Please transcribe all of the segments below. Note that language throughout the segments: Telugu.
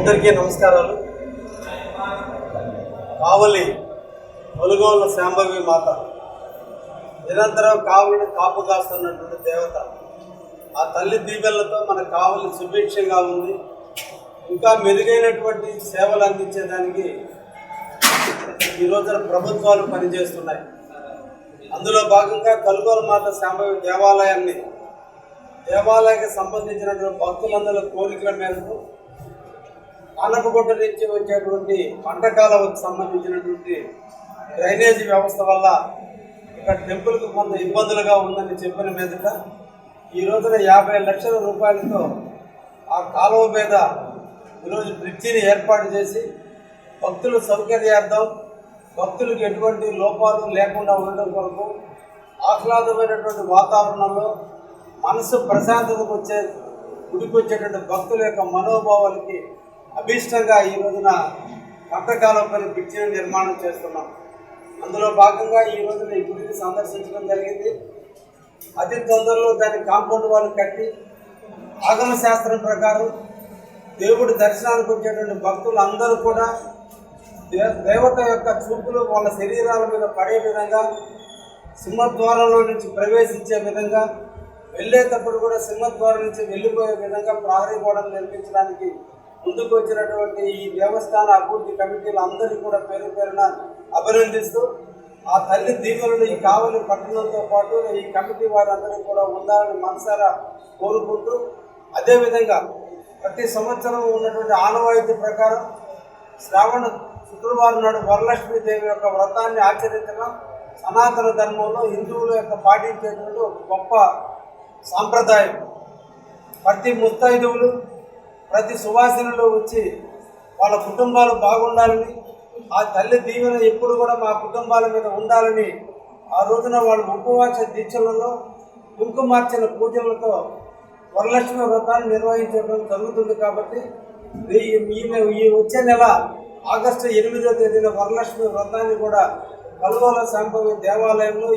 అందరికీ నమస్కారాలు. కావలి ఒలుగోళ్ళ శాంభవి మాత నిరంతరం కావలిని కాపు కాస్తున్నటువంటి దేవత. ఆ తల్లి దీవెనలతో మన కావలి సుభిక్షంగా ఉంది. ఇంకా మెరుగైనటువంటి సేవలు అందించేదానికి ఈ రోజున ప్రభుత్వాలు పనిచేస్తున్నాయి. అందులో భాగంగా కలుగోల మాత శాంభవి దేవాలయానికి సంబంధించినటువంటి భక్తులందరూ కోరికల మేరకు ఆనపగుట్ట నుంచి వచ్చేటువంటి పంటకాలకు సంబంధించినటువంటి డ్రైనేజీ వ్యవస్థ వల్ల ఇక్కడ టెంపుల్కి కొంత ఇబ్బందులుగా ఉందని చెప్పిన మీదట ఈ రోజున 50 లక్షల రూపాయలతో ఆ కాలువ మీద ఈరోజు బ్రిడ్జిని ఏర్పాటు చేసి భక్తుల సౌకర్యార్థం, భక్తులకు ఎటువంటి లోపాలు లేకుండా ఉండడం కొరకు ఆహ్లాదమైనటువంటి వాతావరణంలో మనసు ప్రశాంతతకు గుడికి వచ్చేటువంటి భక్తుల యొక్క మనోభావాలకి అభీష్టంగా ఈ రోజున పంటకాలపై బ్రిడ్జిని నిర్మాణం చేస్తున్నాం. అందులో భాగంగా ఈ రోజున ఈ గుడిని సందర్శించడం జరిగింది. అతి తొందరలో దాని కాంపౌండ్ వాళ్ళు కట్టి ఆగమ శాస్త్రం ప్రకారం దేవుడి దర్శనానికి వచ్చేటువంటి భక్తులు అందరూ కూడా దేవత యొక్క చూపులు వాళ్ళ శరీరాల మీద పడే విధంగా, సింహద్వారంలో నుంచి ప్రవేశించే విధంగా, వెళ్ళేటప్పుడు కూడా సింహద్వారం నుంచి వెళ్ళిపోయే విధంగా ప్రహరీ గోడలు నిర్మించడానికి ముందుకు వచ్చినటువంటి ఈ దేవస్థాన అభివృద్ధి కమిటీలు అందరినీ కూడా పేరు పేరున అభినందిస్తూ ఆ తల్లి దీవెనలు ఈ కావలి పట్టణంతో పాటు ఈ కమిటీ వారందరూ కూడా ఉండాలని మనసారా కోరుకుంటూ, అదేవిధంగా ప్రతి సంవత్సరం ఉన్నటువంటి ఆనవాయితీ ప్రకారం శ్రావణ శుక్రవారం నాడు వరలక్ష్మీదేవి యొక్క వ్రతాన్ని ఆచరించడం సనాతన ధర్మంలో హిందువుల యొక్క పాటించేటువంటి ఒక గొప్ప సాంప్రదాయం. ప్రతి ముత్తైదువులు, ప్రతి సువాసినులు వచ్చి వాళ్ళ కుటుంబాలు బాగుండాలని, ఆ తల్లి దీవెన ఎప్పుడు కూడా మా కుటుంబాల మీద ఉండాలని ఆ రోజున వాళ్ళు ఉపవాస దీక్షలలో కుంకుమార్చన పూజలతో వరలక్ష్మి వ్రతాన్ని నిర్వహించడం జరుగుతుంది. కాబట్టి ఈ వచ్చే నెల ఆగస్టు 8వ తేదీన వరలక్ష్మి వ్రతాన్ని కూడా కలుగోల శాంభవి దేవాలయంలో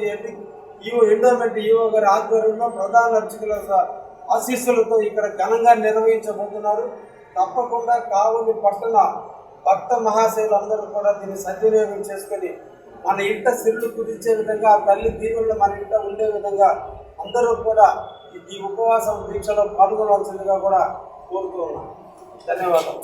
ఎండోమెంట్ ఈవో గారి ఆధ్వర్యంలో ప్రధాన అర్చకుల ఆశీస్సులతో ఇక్కడ ఘనంగా నిర్వహించబోతున్నారు. తప్పకుండా కావలి పట్టణ భక్త మహాశైలు అందరూ కూడా దీన్ని సద్వినియోగం చేసుకొని మన ఇంట సిరులు కుదిర్చే విధంగా, ఆ తల్లి దీవుల్లో మన ఇంట ఉండే విధంగా అందరూ కూడా ఈ ఉపవాసం దీక్షలో పాల్గొనవలసిందిగా కూడా కోరుతూ ఉన్నాం. ధన్యవాదాలు.